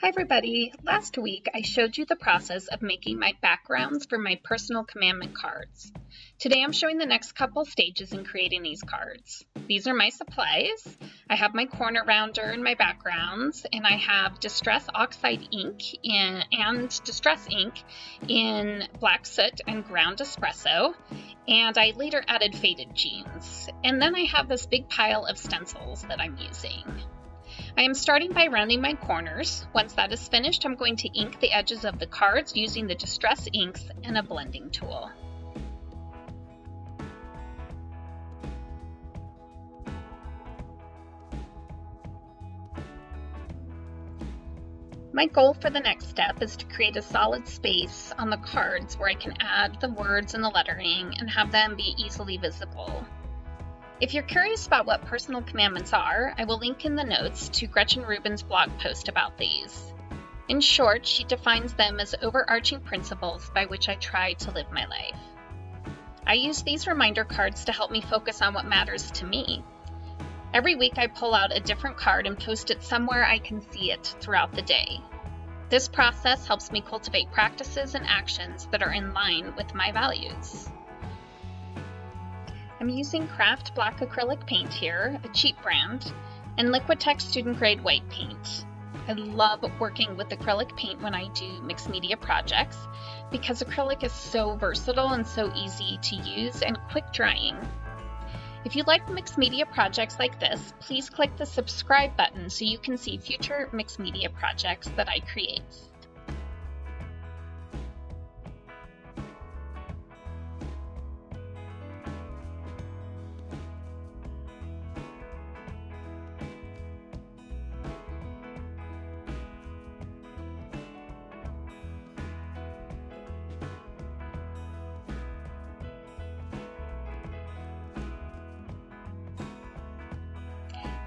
Hi everybody! Last week I showed you the process of making my backgrounds for my personal commandment cards. Today I'm showing the next couple stages in creating these cards. These are my supplies. I have my corner rounder and my backgrounds, and I have Distress Oxide ink and Distress ink in black soot and ground espresso, and I later added faded jeans. And then I have this big pile of stencils that I'm using. I am starting by rounding my corners. Once that is finished, I'm going to ink the edges of the cards using the Distress inks and a blending tool. My goal for the next step is to create a solid space on the cards where I can add the words and the lettering and have them be easily visible. If you're curious about what personal commandments are, I will link in the notes to Gretchen Rubin's blog post about these. In short, she defines them as overarching principles by which I try to live my life. I use these reminder cards to help me focus on what matters to me. Every week I pull out a different card and post it somewhere I can see it throughout the day. This process helps me cultivate practices and actions that are in line with my values. I'm using Craft Black Acrylic Paint here, a cheap brand, and Liquitex Student Grade White Paint. I love working with acrylic paint when I do mixed media projects because acrylic is so versatile and so easy to use and quick drying. If you like mixed media projects like this, please click the subscribe button so you can see future mixed media projects that I create.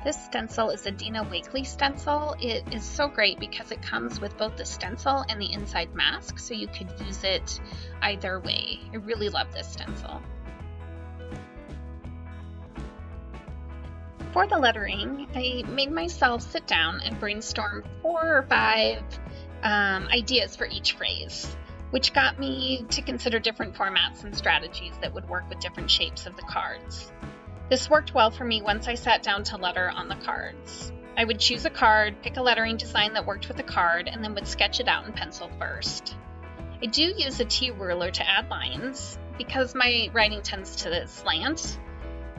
This stencil is a Dina Wakley stencil. It is so great because it comes with both the stencil and the inside mask, so you could use it either way. I really love this stencil. For the lettering, I made myself sit down and brainstorm 4 or 5 ideas for each phrase, which got me to consider different formats and strategies that would work with different shapes of the cards. This worked well for me once I sat down to letter on the cards. I would choose a card, pick a lettering design that worked with the card, and then would sketch it out in pencil first. I do use a T-ruler to add lines because my writing tends to slant.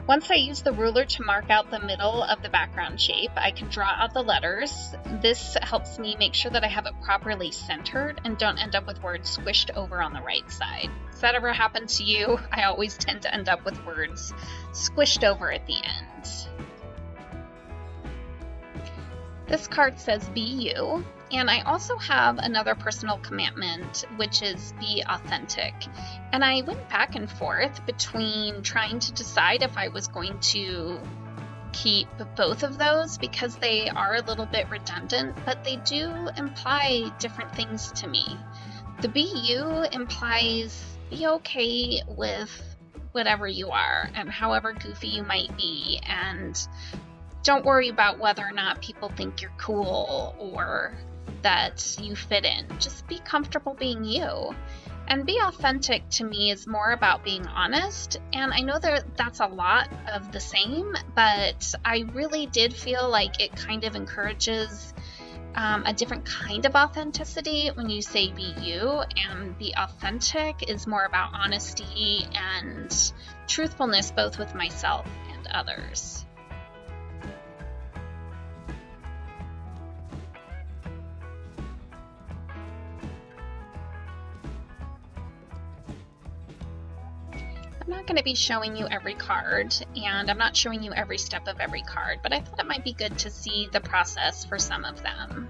Once I use the ruler to mark out the middle of the background shape, I can draw out the letters. This helps me make sure that I have it properly centered and don't end up with words squished over on the right side. Does that ever happen to you? I always tend to end up with words squished over at the end. This card says be you, and I also have another personal commandment, which is be authentic. And I went back and forth between trying to decide if I was going to keep both of those because they are a little bit redundant, but they do imply different things to me. The be you implies be okay with whatever you are and however goofy you might be, and don't worry about whether or not people think you're cool or that you fit in. Just be comfortable being you. And be authentic to me is more about being honest, and I know that that's a lot of the same, but I really did feel like it kind of encourages a different kind of authenticity when you say be you, and be authentic is more about honesty and truthfulness both with myself and others. I'm not going to be showing you every card, and I'm not showing you every step of every card, but I thought it might be good to see the process for some of them.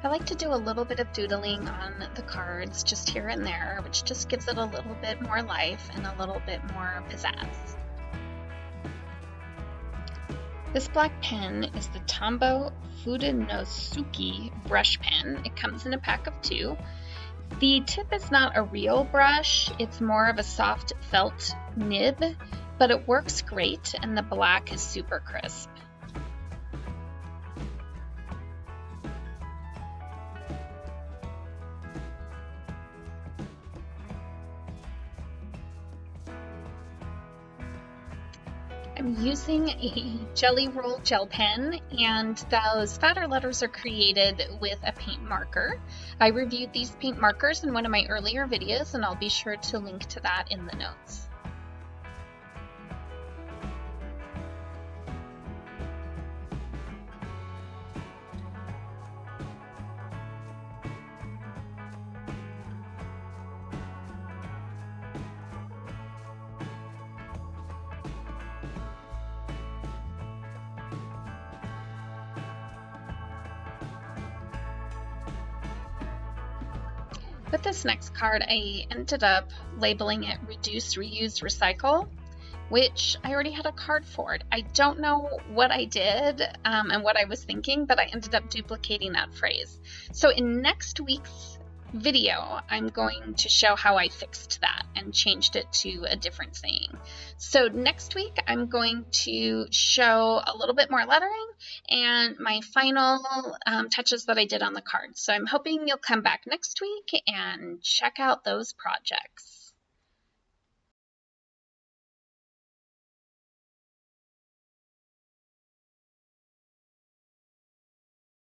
I like to do a little bit of doodling on the cards just here and there, which just gives it a little bit more life and a little bit more pizzazz. This black pen is the Tombow Fudenosuke brush pen. It comes in a pack of 2. The tip is not a real brush, it's more of a soft felt nib, but it works great and the black is super crisp. I'm using a Jelly Roll gel pen, and those fatter letters are created with a paint marker. I reviewed these paint markers in one of my earlier videos, and I'll be sure to link to that in the notes. With this next card, I ended up labeling it Reduce, Reuse, Recycle, which I already had a card for it. I don't know what I did and what I was thinking, but I ended up duplicating that phrase. So in next week's video, I'm going to show how I fixed that and changed it to a different saying. So next week, I'm going to show a little bit more lettering and my final touches that I did on the card. So I'm hoping you'll come back next week and check out those projects.